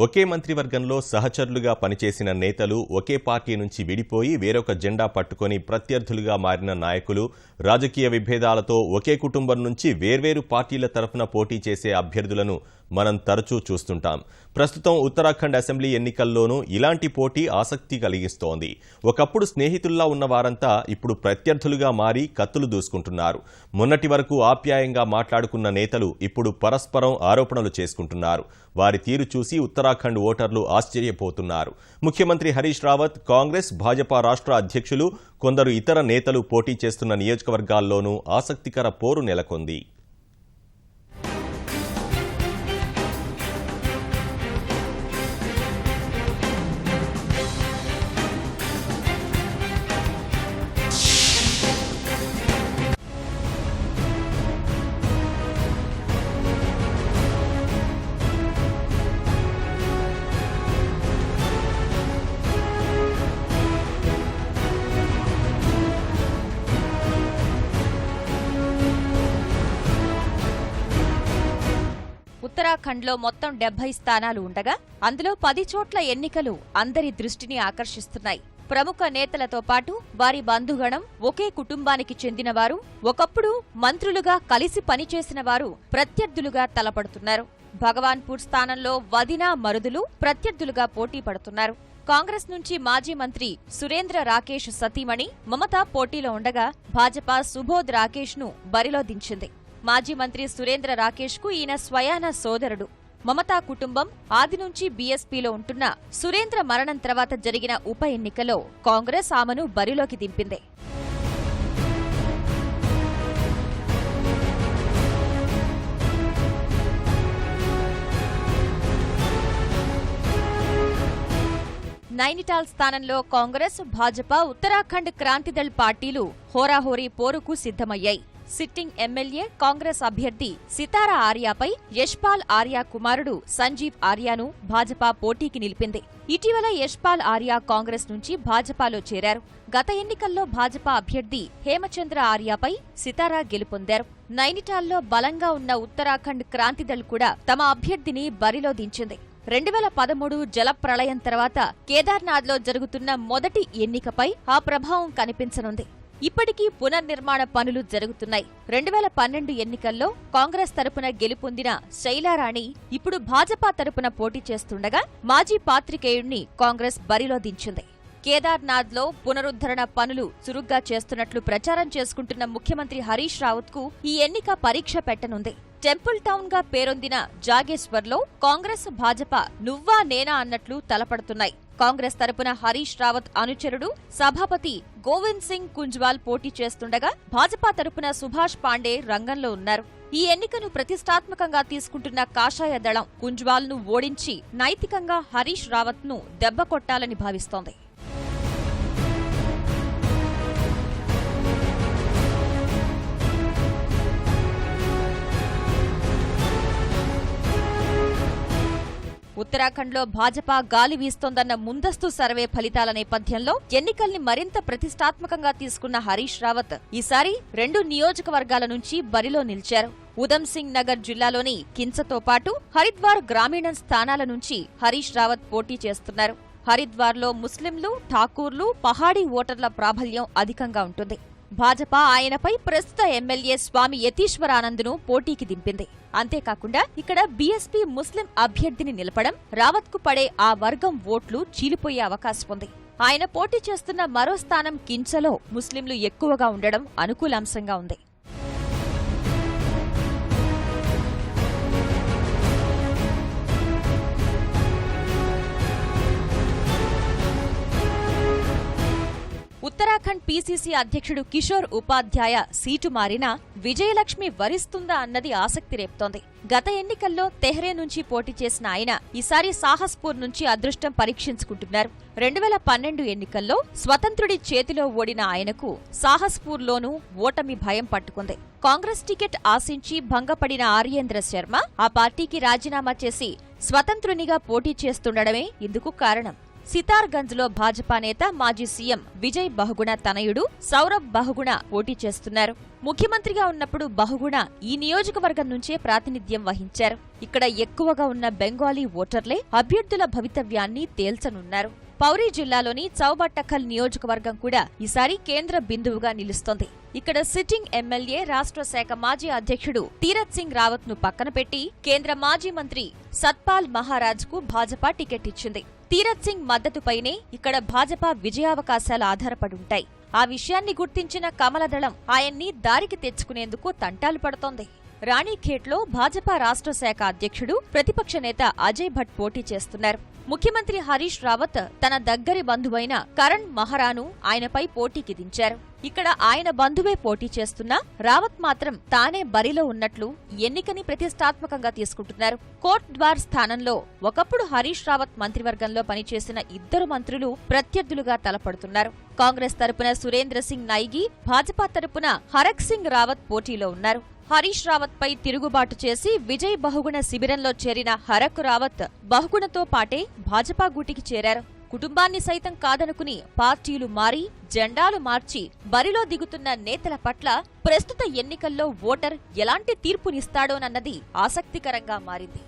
ఒకే మంత్రివర్గంలో సహచరులుగా పనిచేసిన నేతలు ఒకే పార్టీ నుంచి విడిపోయి వేరొక జెండా పట్టుకొని ప్రత్యర్థులుగా మారిన నాయకులు, రాజకీయ విభేదాలతో ఒకే కుటుంబం నుంచి వేర్వేరు పార్టీల తరఫున పోటీ చేసే అభ్యర్థులను మనం తరచూ చూస్తుంటాం. ప్రస్తుతం ఉత్తరాఖండ్ అసెంబ్లీ ఎన్నికల్లోనూ ఇలాంటి పోటీ ఆసక్తి కలిగిస్తోంది. ఒకప్పుడు స్నేహితుల్లా ఉన్న వారంతా ఇప్పుడు ప్రత్యర్థులుగా మారి కత్తులు దూసుకుంటున్నారు. మొన్నటి వరకు ఆప్యాయంగా మాట్లాడుకున్న నేతలు ఇప్పుడు పరస్పరం ఆరోపణలు చేసుకుంటున్నారు. వారి తీరు చూసి ఉత్తరాఖండ్ ఓటర్లు ఆశ్చర్యపోతున్నారు. ముఖ్యమంత్రి హరీష్ రావత్, కాంగ్రెస్, భాజపా రాష్ట్ర అధ్యక్షులు, కొందరు ఇతర నేతలు పోటీ చేస్తున్న నియోజకవర్గాల్లోనూ ఆసక్తికర పోరు నెలకొంది. ఉత్తరాఖండ్లో మొత్తం 70 స్థానాలు ఉండగా అందులో 10 చోట్ల ఎన్నికలు అందరి దృష్టిని ఆకర్షిస్తున్నాయి. ప్రముఖ నేతలతో పాటు వారి బంధుగణం, ఒకే కుటుంబానికి చెందినవారు, ఒకప్పుడు మంత్రులుగా కలిసి పనిచేసిన వారు ప్రత్యర్థులుగా తలపడుతున్నారు. భగవాన్పూర్ స్థానంలో వదిన, మరుదులు ప్రత్యర్థులుగా పోటీ పడుతున్నారు. కాంగ్రెస్ నుంచి మాజీ మంత్రి సురేంద్ర రాకేష్ సతీమణి మమత పోటీలో ఉండగా భాజపా సుబోధ్ రాకేష్ ను బరిలో దించింది. మాజీ మంత్రి సురేంద్ర రాకేష్ కు ఈయన స్వయాన సోదరుడు. మమతా కుటుంబం ఆది నుంచి బీఎస్పీలో ఉంటున్న సురేంద్ర మరణం తర్వాత జరిగిన ఉప ఎన్నికలో కాంగ్రెస్ ఆమెను బరిలోకి దింపింది. నైనిటాల్ స్థానంలో కాంగ్రెస్, భాజపా, ఉత్తరాఖండ్ క్రాంతిదళ్ పార్టీలు హోరాహోరీ పోరుకు సిద్ధమయ్యాయి. సిట్టింగ్ ఎమ్మెల్యే కాంగ్రెస్ అభ్యర్థి సితారా ఆర్యాపై యశ్పాల్ ఆర్యా కుమారుడు సంజీవ్ ఆర్యాను భాజపా పోటీకి నిలిపింది. ఇటీవల యశ్పాల్ ఆర్యా కాంగ్రెస్ నుంచి భాజపాలో చేరారు. గత ఎన్నికల్లో భాజపా అభ్యర్థి హేమచంద్ర ఆర్యాపై సితారా గెలుపొందారు. నైనిటాల్లో బలంగా ఉన్న ఉత్తరాఖండ్ క్రాంతిదళ్ కూడా తమ అభ్యర్థిని బరిలో దించింది. 2013 జల ప్రళయం తర్వాత కేదార్నాథ్లో జరుగుతున్న మొదటి ఎన్నికపై ఆ ప్రభావం కనిపించనుంది. ఇప్పటికీ పునర్నిర్మాణ పనులు జరుగుతున్నాయి. 2012 ఎన్నికల్లో కాంగ్రెస్ తరపున గెలుపొందిన శైలారాణి ఇప్పుడు భాజపా తరపున పోటీ చేస్తుండగా మాజీ పాత్రికేయుణ్ణి కాంగ్రెస్ బరిలో దించింది. కేదార్నాథ్లో పునరుద్ధరణ పనులు చురుగ్గా చేస్తున్నట్లు ప్రచారం చేసుకుంటున్న ముఖ్యమంత్రి హరీష్ రావత్ కు ఈ ఎన్నిక పరీక్ష పెట్టనుంది. టెంపుల్ టౌన్ గా పేరొందిన జాగేశ్వర్లో కాంగ్రెస్, భాజపా నువ్వా నేనా అన్నట్లు తలపడుతున్నాయి. కాంగ్రెస్ తరపున హరీష్ రావత్ అనుచరుడు సభాపతి గోవింద్ సింగ్ కుంజ్వాల్ పోటీ చేస్తుండగా భాజపా తరపున సుభాష్ పాండే రంగంలో ఉన్నారు. ఈ ఎన్నికను ప్రతిష్టాత్మకంగా తీసుకుంటున్న కాషాయ దళం కుంజ్వాల్ ను ఓడించి నైతికంగా హరీష్ రావత్ ను దెబ్బకొట్టాలని భావిస్తోంది. ఉత్తరాఖండ్లో భాజపా గాలి వీస్తోందన్న ముందస్తు సర్వే ఫలితాల నేపథ్యంలో ఎన్నికల్ని మరింత ప్రతిష్టాత్మకంగా తీసుకున్న హరీష్ రావత్ ఈసారి 2 నియోజకవర్గాల నుంచి బరిలో నిలిచారు. ఉధమ్ సింగ్ నగర్ జిల్లాలోని కిన్సతో పాటు హరిద్వార్ గ్రామీణ స్థానాల నుంచి హరీష్ రావత్ పోటీ చేస్తున్నారు. హరిద్వార్లో ముస్లింలు, ఠాకూర్లు, పహాడీ ఓటర్ల ప్రాబల్యం అధికంగా ఉంటుంది. భాజపా ఆయనపై ప్రస్తుత ఎమ్మెల్యే స్వామి యతీశ్వరానంద్ను పోటీకి దింపింది. అంతేకాకుండా ఇక్కడ బీఎస్పీ ముస్లిం అభ్యర్థిని నిలపడం రావత్ కు పడే ఆ వర్గం ఓట్లు చీలిపోయే అవకాశం ఉంది. ఆయన పోటీ చేస్తున్న మరో స్థానం కిన్సలో ముస్లింలు ఎక్కువగా ఉండడం అనుకూలాంశంగా ఉంది. ఉత్తరాఖండ్ పీసీసీ అధ్యక్షుడు కిషోర్ ఉపాధ్యాయ సీటు మారినా విజయలక్ష్మి వరిస్తుందా అన్నది ఆసక్తి రేపుతోంది. గత ఎన్నికల్లో తెహ్రే నుంచి పోటీ చేసిన ఆయన ఈసారి సాహస్పూర్ నుంచి అదృష్టం పరీక్షించుకుంటున్నారు. 2012 ఎన్నికల్లో స్వతంత్రుడి చేతిలో ఓడిన ఆయనకు సాహస్పూర్లోనూ ఓటమి భయం పట్టుకుంది. కాంగ్రెస్ టికెట్ ఆశించి భంగపడిన ఆర్యేంద్ర శర్మ ఆ పార్టీకి రాజీనామా చేసి స్వతంత్రునిగా పోటీ చేస్తుండడమే ఇందుకు కారణం. సితార్గంజ్లో భాజపా నేత మాజీ సీఎం విజయ్ బహుగుణ తనయుడు సౌరభ్ బహుగుణ పోటీ చేస్తున్నారు. ముఖ్యమంత్రిగా ఉన్నప్పుడు బహుగుణ ఈ నియోజకవర్గం నుంచే ప్రాతినిధ్యం వహించారు. ఇక్కడ ఎక్కువగా ఉన్న బెంగాలీ ఓటర్లే అభ్యర్థుల భవితవ్యాన్ని తేల్చనున్నారు. పౌరీ జిల్లాలోని చౌబట్టఖల్ నియోజకవర్గం కూడా ఈసారి కేంద్ర బిందువుగా నిలుస్తోంది. ఇక్కడ సిట్టింగ్ ఎమ్మెల్యే రాష్ట్ర శాఖ మాజీ అధ్యక్షుడు తీరత్ సింగ్ రావత్ ను పక్కన పెట్టి కేంద్ర మాజీ మంత్రి సత్పాల్ మహారాజ్ కు భాజపా టికెట్ ఇచ్చింది. తీరత్ సింగ్ మద్దతుపైనే ఇక్కడ భాజపా విజయావకాశాలు ఆధారపడుంటాయి. ఆ విషయాన్ని గుర్తించిన కమలదళం ఆయన్ని దారికి తెచ్చుకునేందుకు తంటాలు పడుతోంది. రాణిఖేట్లో భాజపా రాష్ట్ర శాఖ అధ్యక్షుడు ప్రతిపక్ష నేత అజయ్ భట్ పోటీ చేస్తున్నారు. ముఖ్యమంత్రి హరీష్ రావత్ తన దగ్గరి బంధువైన కరణ్ మహారాను ఆయనపై పోటీకి దించారు. ఇక్కడ ఆయన బంధువే పోటీ చేస్తున్నా రావత్ మాత్రం తానే బరిలో ఉన్నట్లు ఎన్నికని ప్రతిష్టాత్మకంగా తీసుకుంటున్నారు. కోట్ ద్వార్ స్థానంలో ఒకప్పుడు హరీష్ రావత్ మంత్రివర్గంలో పనిచేసిన ఇద్దరు మంత్రులు ప్రత్యర్థులుగా తలపడుతున్నారు. కాంగ్రెస్ తరపున సురేంద్ర సింగ్ నైగి, భాజపా తరపున హరక్ సింగ్ రావత్ పోటీలో ఉన్నారు. హరీష్ రావత్ పై తిరుగుబాటు చేసి విజయ్ బహుగుణ శిబిరంలో చేరిన హరక్ రావత్ బహుగుణతో పాటే భాజపా గూటికి చేరారు. కుటుంబాన్ని సైతం కాదనుకుని పార్టీలు మారి జెండాలు మార్చి బరిలో దిగుతున్న నేతల పట్ల ప్రస్తుత ఎన్నికల్లో ఓటర్ ఎలాంటి తీర్పునిస్తాడోనన్నది ఆసక్తికరంగా మారింది.